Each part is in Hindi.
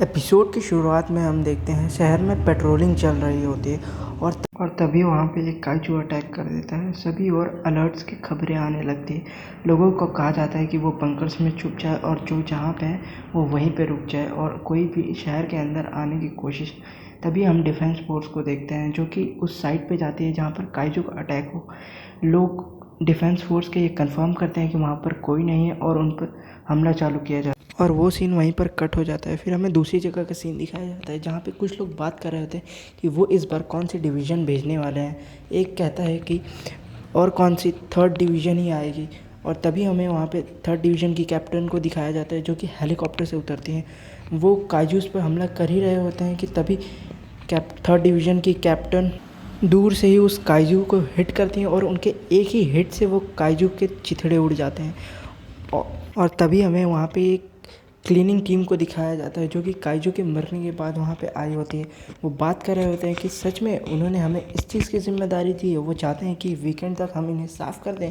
एपिसोड की शुरुआत में हम देखते हैं शहर में पेट्रोलिंग चल रही होती है और तभी वहाँ पे एक काइजू अटैक कर देता है। सभी और अलर्ट्स की खबरें आने लगती है। लोगों को कहा जाता है कि वो बंकर्स में छुप जाए और जो जहाँ पे है वो वहीं पे रुक जाए और कोई भी शहर के अंदर आने की कोशिश। तभी हम डिफेंस फोर्स को देखते हैं जो कि उस साइड पे जाती है जहाँ पर काइजू का अटैक हो। लोग डिफेंस फोर्स के ये कंफर्म करते हैं कि वहाँ पर कोई नहीं है और उन पर हमला चालू किया जाए और वो सीन वहीं पर कट हो जाता है। फिर हमें दूसरी जगह का सीन दिखाया जाता है जहाँ पे कुछ लोग बात कर रहे होते हैं कि वो इस बार कौन सी डिवीज़न भेजने वाले हैं। एक कहता है कि और कौन सी थर्ड डिवीज़न ही आएगी और तभी हमें वहाँ पे थर्ड डिवीज़न की कैप्टन को दिखाया जाता है जो कि हेलीकॉप्टर से उतरती हैं। वो काइजूस पर हमला कर ही रहे होते हैं कि तभी थर्ड डिवीज़न की कैप्टन दूर से ही उस काइजू को हिट करती हैं और उनके एक ही हिट से वो काइजू के चिथड़े उड़ जाते हैं। और तभी हमें वहाँ पे एक क्लीनिंग टीम को दिखाया जाता है जो कि काइजू के मरने के बाद वहाँ पे आई होती है। वो बात कर रहे होते हैं कि सच में उन्होंने हमें इस चीज़ की जिम्मेदारी दी है। वो चाहते हैं कि वीकेंड तक हम इन्हें साफ़ कर दें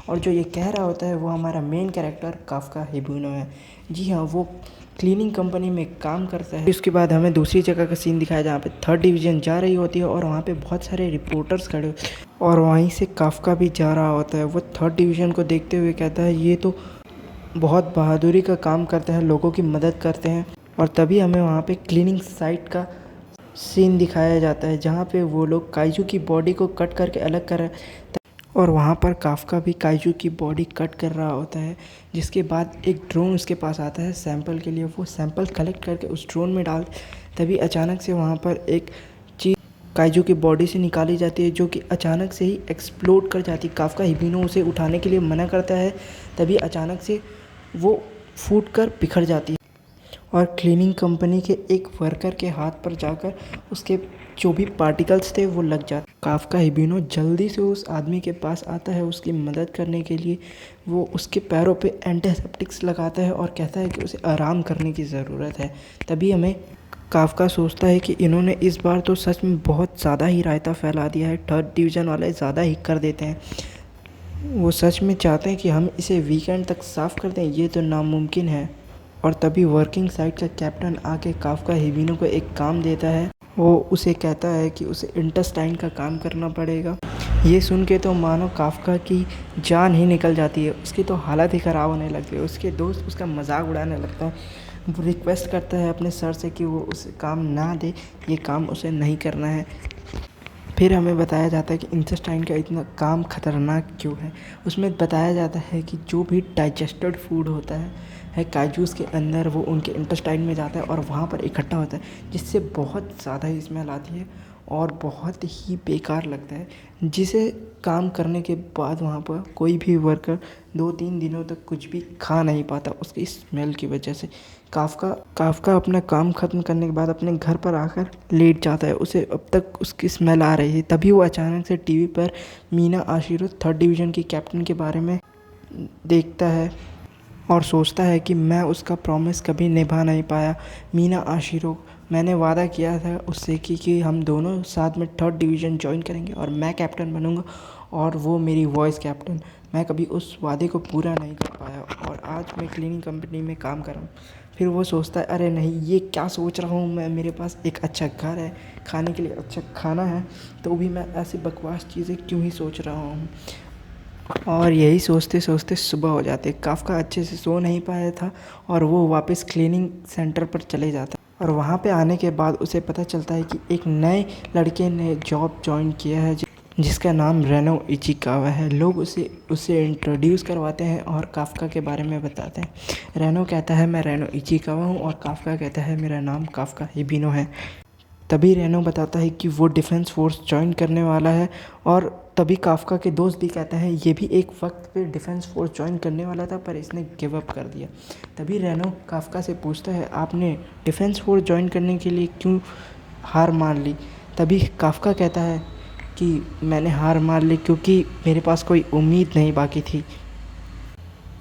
और जो ये कह रहा होता है वो हमारा मेन कैरेक्टर काफ्का हिबुनो है। जी हाँ, वो क्लीनिंग कंपनी में काम करता है। उसके बाद हमें दूसरी जगह का सीन दिखाया जहाँ पे थर्ड डिवीज़न जा रही होती है और वहाँ पे बहुत सारे रिपोर्टर्स खड़े और वहीं से काफ्का भी जा रहा होता है। वो थर्ड डिवीज़न को देखते हुए कहता है ये तो बहुत बहादुरी का काम करते हैं, लोगों की मदद करते हैं। और तभी हमें वहाँ पे क्लीनिंग साइट का सीन दिखाया जाता है जहाँ पे वो लोग काइजू की बॉडी को कट करके अलग कर रहे हैं और वहाँ पर काफ्का भी काइजू की बॉडी कट कर रहा होता है। जिसके बाद एक ड्रोन उसके पास आता है सैंपल के लिए। वो सैंपल कलेक्ट करके उस ड्रोन में डाल तभी अचानक से वहाँ पर एक चीज़ काइजू की बॉडी से निकाली जाती है जो कि अचानक से ही एक्सप्लोड कर जाती है। काफ्का हिबिनो उसे उठाने के लिए मना करता है, तभी अचानक से वो फूट कर बिखर जाती है और क्लीनिंग कंपनी के एक वर्कर के हाथ पर जाकर उसके जो भी पार्टिकल्स थे वो लग जाते। काफ्का हिबिनो जल्दी से उस आदमी के पास आता है उसकी मदद करने के लिए। वो उसके पैरों पे एंटीसेप्टिक्स लगाता है और कहता है कि उसे आराम करने की ज़रूरत है। तभी हमें काफ्का सोचता है कि इन्होंने इस बार तो सच में बहुत ज़्यादा ही रायता फैला दिया है, थर्ड डिवीज़न वाले ज़्यादा ही कर देते हैं। वो सच में चाहते हैं कि हम इसे वीकेंड तक साफ़ कर दें, ये तो नामुमकिन है। और तभी वर्किंग साइट का कैप्टन आके काफ्का हिबिनो को एक काम देता है। वो उसे कहता है कि उसे इंटेस्टाइन का काम करना पड़ेगा। ये सुन के तो मानो काफ्का की जान ही निकल जाती है, उसकी तो हालत ही ख़राब होने लगती है। उसके दोस्त उसका मजाक उड़ाने लगता है। वो रिक्वेस्ट करता है अपने सर से कि वो उसे काम ना दे, ये काम उसे नहीं करना है। फिर हमें बताया जाता है कि इंटेस्टाइन का इतना काम खतरनाक क्यों है। उसमें बताया जाता है कि जो भी डाइजेस्टेड फूड होता है काजूस के अंदर वो उनके इंटेस्टाइन में जाता है और वहाँ पर इकट्ठा होता है जिससे बहुत ज़्यादा ही स्मेल आती है और बहुत ही बेकार लगता है, जिसे काम करने के बाद वहाँ पर कोई भी वर्कर 2-3 दिनों तक कुछ भी खा नहीं पाता उसकी स्मेल की वजह से। काफ्का अपना काम ख़त्म करने के बाद अपने घर पर आकर लेट जाता है। उसे अब तक उसकी स्मेल आ रही है। तभी वो अचानक से टीवी पर मीना आशिरो थर्ड डिवीज़न की कैप्टन के बारे में देखता है और सोचता है कि मैं उसका प्रॉमिस कभी निभा नहीं पाया। मीना आशिरो, मैंने वादा किया था उससे कि हम दोनों साथ में थर्ड डिवीज़न ज्वाइन करेंगे और मैं कैप्टन बनूंगा और वो मेरी वॉइस कैप्टन। मैं कभी उस वादे को पूरा नहीं कर पाया और आज मैं क्लीनिंग कंपनी में काम कर रहा हूँ। फिर वो सोचता है अरे नहीं, ये क्या सोच रहा हूँ मैं, मेरे पास एक अच्छा घर है, खाने के लिए अच्छा खाना है, तो भी मैं ऐसी बकवास चीज़ें क्यों ही सोच रहा हूँ। और यही सोचते सोचते सुबह हो जाती है। काफ्का अच्छे से सो नहीं पाया था और वो वापस क्लीनिंग सेंटर पर चले जाता है और वहाँ पे आने के बाद उसे पता चलता है कि एक नए लड़के ने जॉब ज्वाइन किया है जिसका नाम रेनो इचिकावा है। लोग उसे इंट्रोड्यूस करवाते हैं और काफ्का के बारे में बताते हैं। रेनो कहता है मैं रेनो इचिकावा हूँ और काफ्का कहता है मेरा नाम काफ्का हिबिनो है। तभी रेनो बताता है कि वो डिफेंस फोर्स ज्वाइन करने वाला है और तभी काफ्का के दोस्त भी कहते हैं ये भी एक वक्त पे डिफेंस फोर्स ज्वाइन करने वाला था पर इसने गिव अप कर दिया। तभी रेनो काफ्का से पूछता है आपने डिफेंस फोर्स ज्वाइन करने के लिए क्यों हार मान ली। तभी काफ्का कहता है कि मैंने हार मान ली क्योंकि मेरे पास कोई उम्मीद नहीं बाकी थी,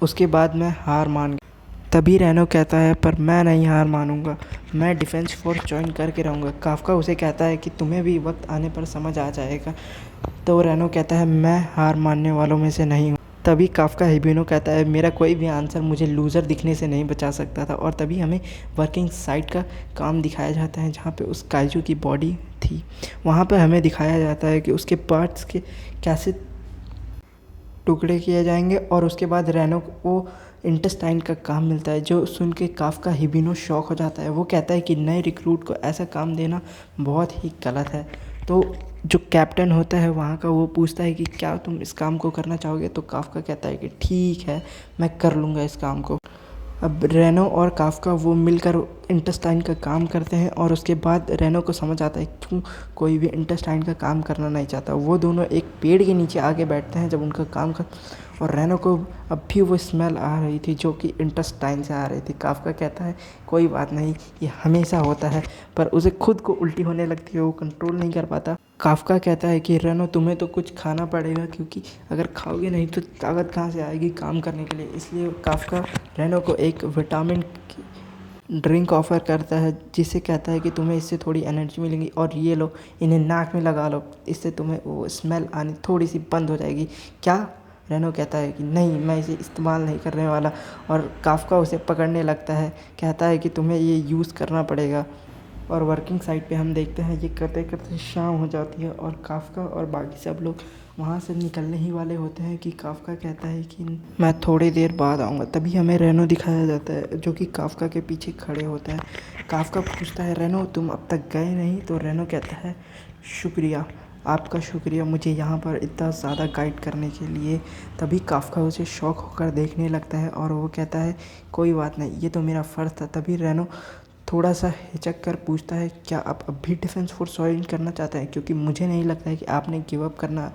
उसके बाद मैं हार मान गया। तभी रेनो कहता है पर मैं नहीं हार मानूंगा, मैं डिफेंस फोर्स ज्वाइन करके रहूँगा। काफ्का उसे कहता है कि तुम्हें भी वक्त आने पर समझ आ जाएगा। तो रेनो कहता है मैं हार मानने वालों में से नहीं हूँ। तभी काफ्का हिबिनो कहता है मेरा कोई भी आंसर मुझे लूज़र दिखने से नहीं बचा सकता था। और तभी हमें वर्किंग साइट का काम दिखाया जाता है जहाँ पे उस काइजू की बॉडी थी। वहाँ पे हमें दिखाया जाता है कि उसके पार्ट्स के कैसे टुकड़े किए जाएंगे और उसके बाद रेनो को इंटेस्टाइन का काम मिलता है, जो सुन के काफ्का हिबिनो शॉक हो जाता है। वो कहता है कि नए रिक्रूट को ऐसा काम देना बहुत ही गलत है। तो जो कैप्टन होता है वहाँ का, वो पूछता है कि क्या तुम इस काम को करना चाहोगे। तो काफ्का कहता है कि ठीक है, मैं कर लूँगा इस काम को। अब रेनो और काफ्का वो मिलकर इंटेस्टाइन का काम करते हैं और उसके बाद रेनो को समझ आता है क्यों कोई भी इंटेस्टाइन का काम करना नहीं चाहता। वो दोनों एक पेड़ के नीचे आके बैठते हैं जब उनका काम कर, और रेनो को अब भी वो स्मेल आ रही थी जो कि इंटेस्टाइन से आ रही थी। काफ्का कहता है कोई बात नहीं, ये हमेशा होता है, पर उसे खुद को उल्टी होने लगती है, वो कंट्रोल नहीं कर पाता। काफ्का कहता है कि रेनो तुम्हें तो कुछ खाना पड़ेगा, क्योंकि अगर खाओगे नहीं तो ताकत कहाँ से आएगी काम करने के लिए। इसलिए काफ्का रेनो को एक विटामिन की ड्रिंक ऑफ़र करता है, जिससे कहता है कि तुम्हें इससे थोड़ी एनर्जी मिलेगी और ये लो, इन्हें नाक में लगा लो, इससे तुम्हें वो स्मेल आनी थोड़ी सी बंद हो जाएगी। क्या? रेनो कहता है कि नहीं, मैं इसे इस्तेमाल नहीं करने वाला। और काफ्का उसे पकड़ने लगता है, कहता है कि तुम्हें ये यूज़ करना पड़ेगा। और वर्किंग साइट पे हम देखते हैं ये करते करते शाम हो जाती है और काफ्का और बाकी सब लोग वहाँ से निकलने ही वाले होते हैं कि काफ्का कहता है कि मैं थोड़ी देर बाद आऊँगा। तभी हमें रेनो दिखाया जाता है जो कि काफ्का के पीछे खड़े होता है। काफ्का पूछता है रेनो तुम अब तक गए नहीं? तो रेनो कहता है शुक्रिया, आपका शुक्रिया मुझे यहाँ पर इतना ज़्यादा गाइड करने के लिए। तभी काफ्का उसे शौक होकर देखने लगता है और वो कहता है कोई बात नहीं, ये तो मेरा फ़र्ज़ था। तभी रेनो थोड़ा सा हिचक कर पूछता है क्या आप अब भी डिफेंस फोर्स ज्वाइन करना चाहते हैं, क्योंकि मुझे नहीं लगता है कि आपने गिव अप करना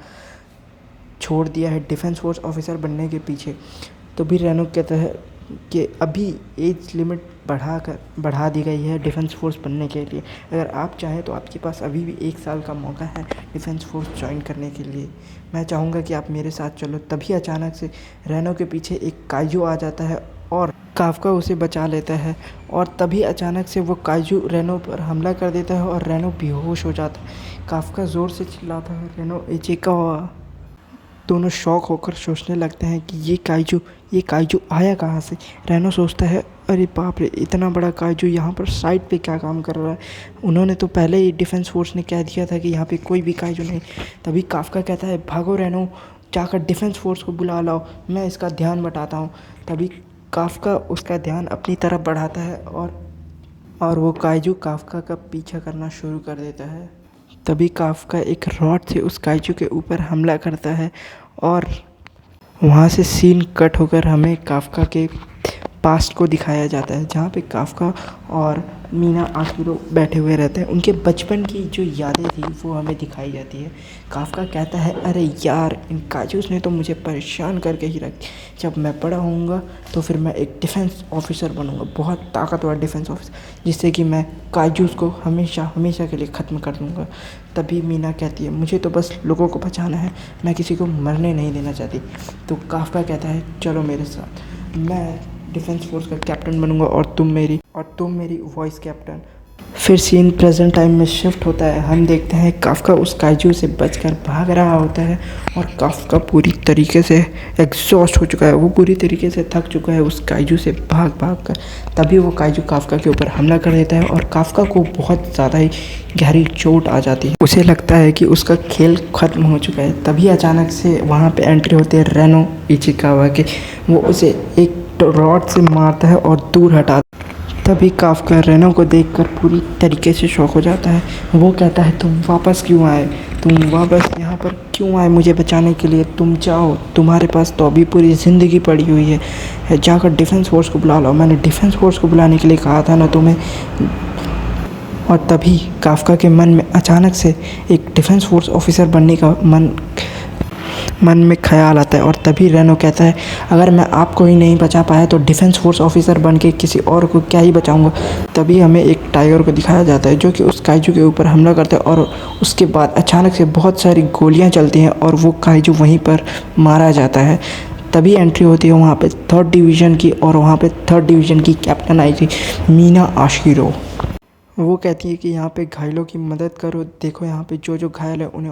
छोड़ दिया है डिफेंस फोर्स ऑफिसर बनने के पीछे। तो भी रेनो कहता है कि अभी एज लिमिट बढ़ा दी गई है डिफेंस फोर्स बनने के लिए। अगर आप चाहें तो आपके पास अभी भी 1 साल का मौका है डिफेंस फोर्स ज्वाइन करने के लिए। मैं चाहूँगा कि आप मेरे साथ चलो। तभी अचानक से रेनो के पीछे एक काइजू आ जाता है और काफ्का उसे बचा लेता है। और तभी अचानक से वो काइजू रेनो पर हमला कर देता है और रेनो बेहोश हो जाता है। काफ्का ज़ोर से चिल्लाता है रेनो इचिकावा। दोनों शॉक होकर सोचने लगते हैं कि ये काइजू आया कहाँ से। रेनो सोचता है अरे बाप रे, इतना बड़ा काइजू यहाँ पर साइड पे क्या काम कर रहा है। उन्होंने तो पहले ही डिफेंस फोर्स ने कह दिया था कि यहाँ पे कोई भी काइजू नहीं। तभी काफ्का कहता है भागो रेनो, जाकर डिफेंस फोर्स को बुला लाओ, मैं इसका ध्यान बटाता हूँ। तभी काफ्का उसका ध्यान अपनी तरफ बढ़ाता है और वो काइजू काफ्का का पीछा करना शुरू कर देता है। तभी काफ्का एक रॉड से उस काइजू के ऊपर हमला करता है और वहाँ से सीन कट होकर हमें काफ्का के पास्ट को दिखाया जाता है, जहाँ पे काफ्का और मीना आखिरो बैठे हुए रहते हैं। उनके बचपन की जो यादें थी वो हमें दिखाई जाती है। काफ्का कहता है अरे यार, इन काजूस ने तो मुझे परेशान करके ही रख। जब मैं बड़ा होऊंगा तो फिर मैं एक डिफेंस ऑफिसर बनूंगा, बहुत ताकतवर डिफेंस ऑफिसर, जिससे कि मैं काजूस को हमेशा हमेशा के लिए ख़त्म कर दूंगा। तभी मीना कहती है मुझे तो बस लोगों को बचाना है, मैं किसी को मरने नहीं देना चाहती। तो काफ्का कहता है चलो मेरे साथ, मैं डिफेंस फोर्स का कैप्टन बनूंगा और तुम मेरी वॉइस कैप्टन। फिर सीन प्रेजेंट टाइम में शिफ्ट होता है। हम देखते हैं काफ्का उस काइजू से बचकर भाग रहा होता है और काफ्का पूरी तरीके से एग्जॉस्ट हो चुका है, वो पूरी तरीके से थक चुका है उस काइजू से भाग कर। तभी वो काइजू काफ्का के ऊपर हमला कर देता है और काफ्का को बहुत ज़्यादा ही गहरी चोट आ जाती है। उसे लगता है कि उसका खेल ख़त्म हो चुका है। तभी अचानक से वहाँ पे एंट्री होते हैं रेनो इचिकावा के। वो उसे एक रॉड से मारता है और दूर हटा। तभी काफ्का रेनो को देखकर पूरी तरीके से शॉक हो जाता है। वो कहता है तुम वापस क्यों आए, तुम वापस यहाँ पर क्यों आए मुझे बचाने के लिए? तुम जाओ, तुम्हारे पास तो अभी पूरी ज़िंदगी पड़ी हुई है, जाकर डिफेंस फोर्स को बुला लो। मैंने डिफेंस फोर्स को बुलाने के लिए कहा था ना तुम्हें। और तभी काफ्का के मन में अचानक से एक डिफेंस फोर्स ऑफिसर बनने का मन में ख्याल आता है। और तभी रेनो कहता है अगर मैं आपको ही नहीं बचा पाया तो डिफेंस फोर्स ऑफिसर बन के किसी और को क्या ही बचाऊंगा। तभी हमें एक टाइगर को दिखाया जाता है जो कि उस काइजू के ऊपर हमला करता है और उसके बाद अचानक से बहुत सारी गोलियां चलती हैं और वो काइजू वहीं पर मारा जाता है। तभी एंट्री होती है वहाँ पे 3rd डिवीज़न की, और वहाँ पे 3rd डिवीज़न की कैप्टन आई थी मीना आशिरो। वो कहती है कि यहाँ पे घायलों की मदद करो, देखो यहाँ पे जो घायल है उन्हें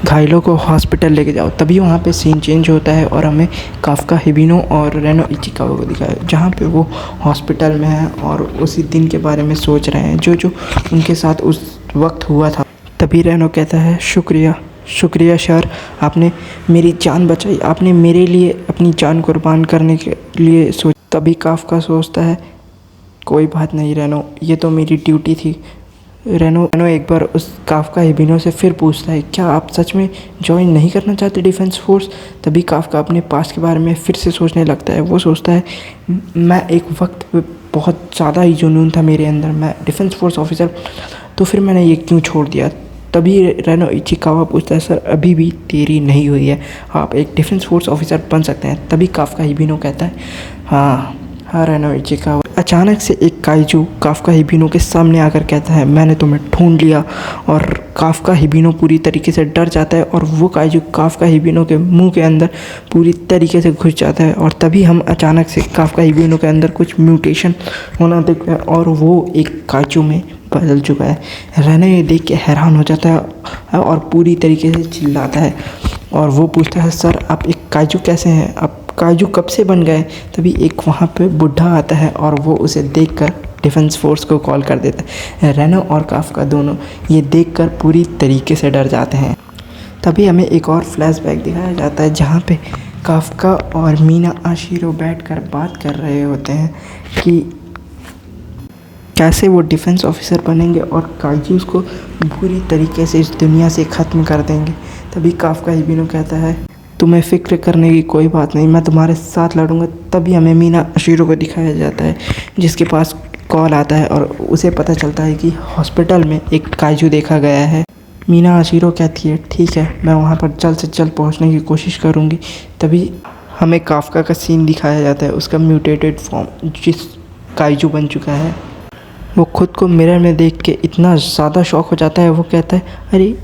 घायलों को हॉस्पिटल लेके जाओ। तभी वहाँ पे सीन चेंज होता है और हमें काफ्का, हिबिनो और रेनो इचिकावा को दिखाया जहाँ पे वो हॉस्पिटल में हैं और उसी दिन के बारे में सोच रहे हैं जो उनके साथ उस वक्त हुआ था। तभी रेनो कहता है, शुक्रिया सर, आपने मेरी जान बचाई, आपने मेरे लिए अपनी जान कुर्बान करने के लिए सोच। तभी काफ्का सोचता है, कोई बात नहीं रेनो, ये तो मेरी ड्यूटी थी। रेनो एक बार उस काफ्का हिबिनो से फिर पूछता है, क्या आप सच में ज्वाइन नहीं करना चाहते डिफेंस फोर्स? तभी काफ्का अपने पास के बारे में फिर से सोचने लगता है। वो सोचता है, मैं एक वक्त पे बहुत ज़्यादा ही जुनून था मेरे अंदर, मैं डिफेंस फोर्स ऑफिसर, तो फिर मैंने ये क्यों छोड़ दिया? तभी रेनो इचिकावा पूछता है, सर अभी भी देरी नहीं हुई है, आप एक डिफेंस फोर्स ऑफिसर बन सकते हैं। तभी काफ्का हिबिनो कहता है, हाँ रेनो इचिकावा। अचानक से एक काइजू काफ्का हिबिनो के सामने आकर कहता है, मैंने तुम्हें ढूंढ लिया। और काफ्का हिबिनो पूरी तरीके से डर जाता है और वो काइजू काफ्का हिबिनो के मुंह के अंदर पूरी तरीके से घुस जाता है। और तभी हम अचानक से काफ्का हिबिनो के अंदर कुछ म्यूटेशन होना देखते हैं और वो एक काइजू में बदल चुका है। रेनो ये देख के हैरान हो जाता है और पूरी तरीके से चिल्लाता है और वो पूछता है, सर आप एक काइजू कैसे हैं, आप काइजू कब से बन गए? तभी एक वहाँ पे बुढ़ा आता है और वो उसे देखकर डिफेंस फोर्स को कॉल कर देता है। रेनो और काफ्का दोनों ये देखकर पूरी तरीके से डर जाते हैं। तभी हमें एक और फ्लैशबैक दिखाया जाता है जहाँ पे काफ्का और मीना आशिरो बैठकर बात कर रहे होते हैं कि कैसे वो डिफेंस ऑफिसर बनेंगे और काइजूस को पूरी तरीके से इस दुनिया से ख़त्म कर देंगे। तभी काफ्का हिबिनो कहता है, तुम्हें फ़िक्र करने की कोई बात नहीं, मैं तुम्हारे साथ लड़ूंगा। तभी हमें मीना आशिरो को दिखाया जाता है जिसके पास कॉल आता है और उसे पता चलता है कि हॉस्पिटल में एक काइजू देखा गया है। मीना आशिरो कहती है, ठीक है, मैं वहाँ पर जल्द से जल्द पहुँचने की कोशिश करूँगी। तभी हमें काफ्का का सीन दिखाया जाता है, उसका म्यूटेटेड फॉर्म जिस काइजू बन चुका है। वो खुद को मिरर में देख के इतना ज़्यादा शॉक हो जाता है, वो कहता है, अरे